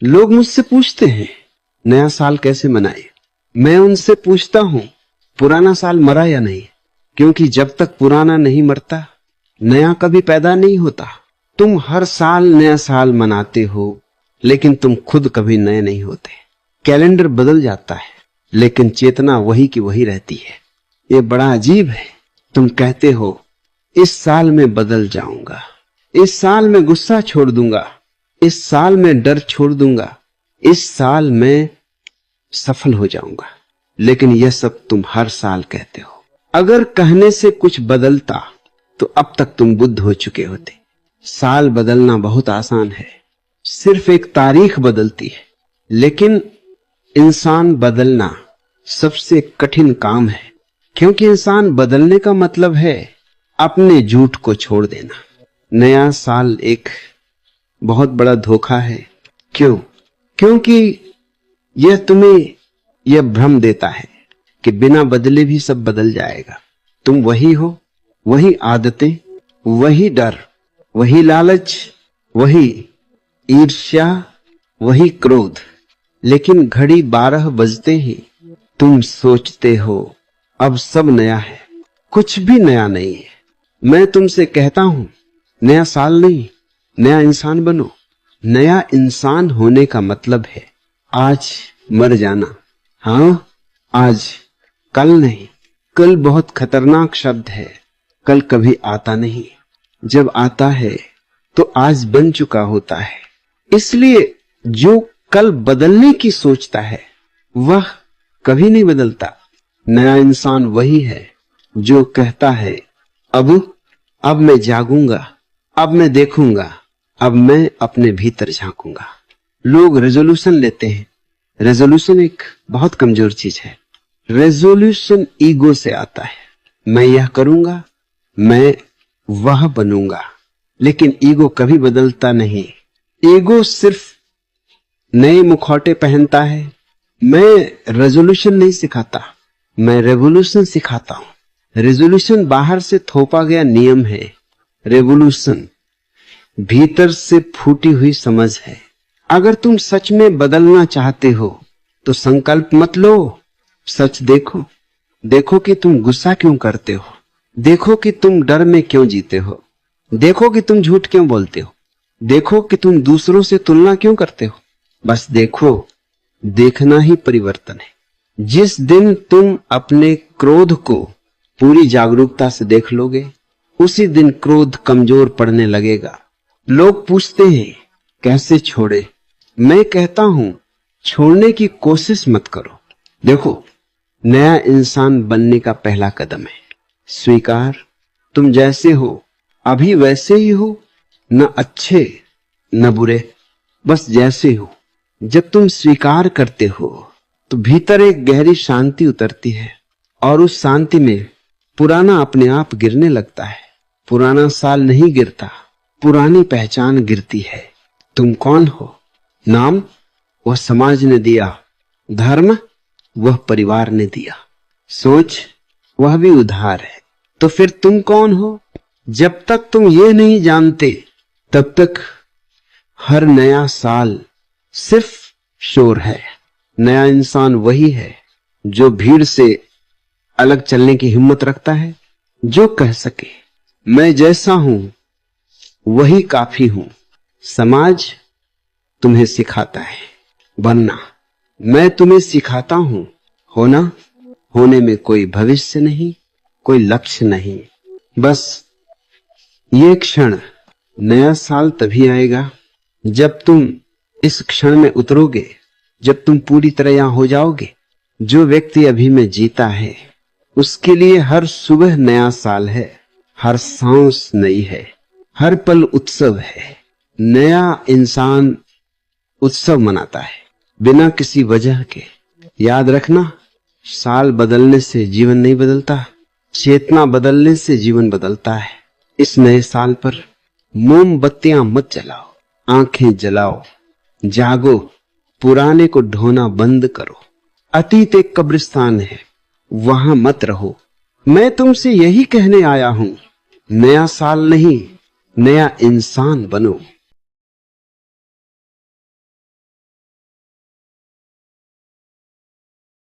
लोग मुझसे पूछते हैं नया साल कैसे मनाए। मैं उनसे पूछता हूं पुराना साल मरा या नहीं, क्योंकि जब तक पुराना नहीं मरता नया कभी पैदा नहीं होता। तुम हर साल नया साल मनाते हो, लेकिन तुम खुद कभी नए नहीं होते। कैलेंडर बदल जाता है, लेकिन चेतना वही की वही रहती है। ये बड़ा अजीब है। तुम कहते हो इस साल में बदल जाऊंगा, इस साल में गुस्सा छोड़ दूंगा, इस साल में डर छोड़ दूंगा, इस साल में सफल हो जाऊंगा, लेकिन यह सब तुम हर साल कहते हो। अगर कहने से कुछ बदलता तो अब तक तुम बुद्ध हो चुके होते। साल बदलना बहुत आसान है, सिर्फ एक तारीख बदलती है, लेकिन इंसान बदलना सबसे कठिन काम है, क्योंकि इंसान बदलने का मतलब है अपने झूठ को छोड़ देना। नया साल एक बहुत बड़ा धोखा है। क्यों? क्योंकि यह तुम्हें यह भ्रम देता है कि बिना बदले भी सब बदल जाएगा। तुम वही हो, वही आदतें, वही डर, वही लालच, वही ईर्ष्या, वही क्रोध। लेकिन घड़ी 12 बजते ही तुम सोचते हो अब सब नया है। कुछ भी नया नहीं है। मैं तुमसे कहता हूं नया साल नहीं, नया इंसान बनो। नया इंसान होने का मतलब है आज मर जाना। हाँ, आज, कल नहीं। कल बहुत खतरनाक शब्द है। कल कभी आता नहीं। जब आता है तो आज बन चुका होता है। इसलिए जो कल बदलने की सोचता है वह कभी नहीं बदलता। नया इंसान वही है जो कहता है अब मैं जागूंगा, अब मैं देखूंगा, अब मैं अपने भीतर झांकूंगा। लोग रेजोल्यूशन लेते हैं। रेजोल्यूशन एक बहुत कमजोर चीज है। रेजोल्यूशन ईगो से आता है। मैं यह करूंगा, मैं वह बनूंगा, लेकिन ईगो कभी बदलता नहीं। ईगो सिर्फ नए मुखौटे पहनता है। मैं रेजोल्यूशन नहीं सिखाता, मैं रेवोल्यूशन सिखाता हूं। रेजोल्यूशन बाहर से थोपा गया नियम है, रेवोल्यूशन भीतर से फूटी हुई समझ है। अगर तुम सच में बदलना चाहते हो तो संकल्प मत लो, सच देखो। देखो कि तुम गुस्सा क्यों करते हो, देखो कि तुम डर में क्यों जीते हो, देखो कि तुम झूठ क्यों बोलते हो, देखो कि तुम दूसरों से तुलना क्यों करते हो। बस देखो। देखना ही परिवर्तन है। जिस दिन तुम अपने क्रोध को पूरी जागरूकता से देख लोगे, उसी दिन क्रोध कमजोर पड़ने लगेगा। लोग पूछते हैं कैसे छोड़े। मैं कहता हूं छोड़ने की कोशिश मत करो। देखो, नया इंसान बनने का पहला कदम है स्वीकार। तुम जैसे हो अभी वैसे ही हो, न अच्छे न बुरे, बस जैसे हो। जब तुम स्वीकार करते हो तो भीतर एक गहरी शांति उतरती है, और उस शांति में पुराना अपने आप गिरने लगता है। पुराना साल नहीं गिरता, पुरानी पहचान गिरती है। तुम कौन हो? नाम वह समाज ने दिया, धर्म वह परिवार ने दिया, सोच वह भी उधार है। तो फिर तुम कौन हो? जब तक तुम ये नहीं जानते तब तक हर नया साल सिर्फ शोर है। नया इंसान वही है जो भीड़ से अलग चलने की हिम्मत रखता है, जो कह सके मैं जैसा हूं वही काफी हूं। समाज तुम्हें सिखाता है बनना, मैं तुम्हें सिखाता हूं होना। होने में कोई भविष्य नहीं, कोई लक्ष्य नहीं, बस ये क्षण। नया साल तभी आएगा जब तुम इस क्षण में उतरोगे, जब तुम पूरी तरह यहां हो जाओगे। जो व्यक्ति अभी में जीता है उसके लिए हर सुबह नया साल है, हर सांस नई है, हर पल उत्सव है। नया इंसान उत्सव मनाता है बिना किसी वजह के। याद रखना, साल बदलने से जीवन नहीं बदलता, चेतना बदलने से जीवन बदलता है। इस नए साल पर मोमबत्तियां मत जलाओ, आंखें जलाओ, जागो, पुराने को ढोना बंद करो। अतीत एक कब्रिस्तान है, वहां मत रहो। मैं तुमसे यही कहने आया हूं, नया साल नहीं, नया इंसान बनो।